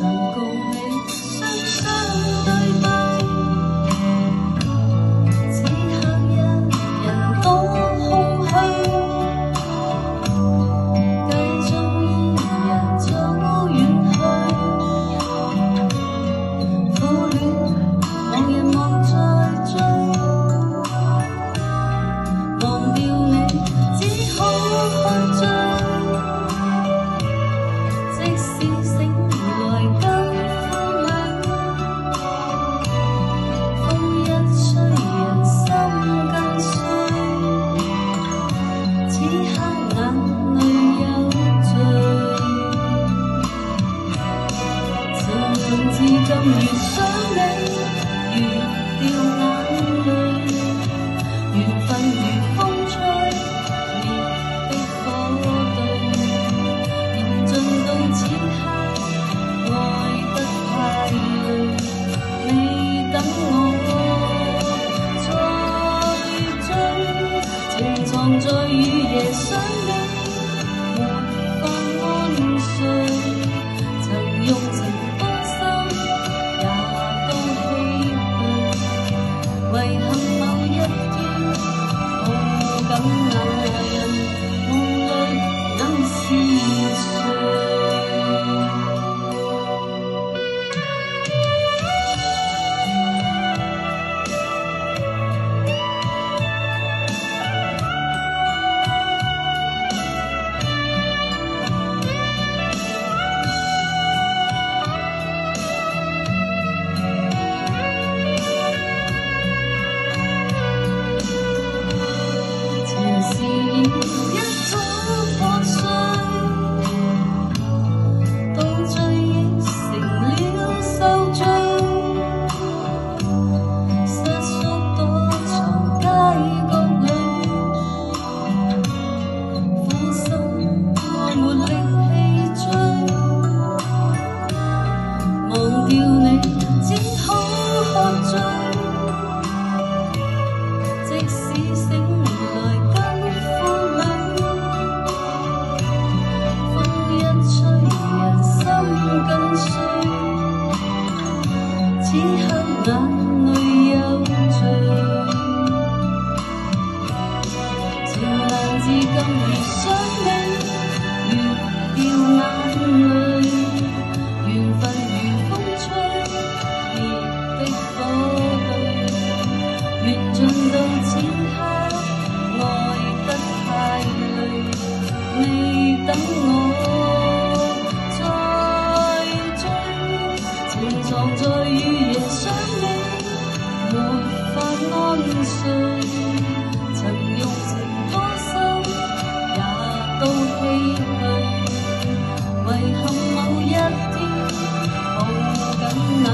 共你雙雙對對，此刻一人多空虛，繼續依然早遠去。苦戀往日莫再追，忘掉你只好喝醉。即使醒來更歡樂，風一吹人心更碎。此刻眼淚有罪，情人至今越想你越掉眼淚，緣分如風吹烈的火堆，緣盡到此刻愛得太累，你等我再追，情藏在雨夜想你沒法安睡，曾用情多深也都唏噓，遺憾某一天抱緊那人夢裏能是誰。前事已一早破碎，到最亦成了受罪，瑟縮躲藏街角裏，苦心愛沒力氣追，忘掉你只好喝醉。即使醒來更歡樂，風一吹人心更碎。此刻眼淚有罪，情難至今越想你越掉眼淚，緣分如風吹烈的火堆，緣盡到此刻愛得太累，你等我再追，情藏在雨夜想你沒法安睡，曾用情多深也都唏噓，遺憾某一天抱緊那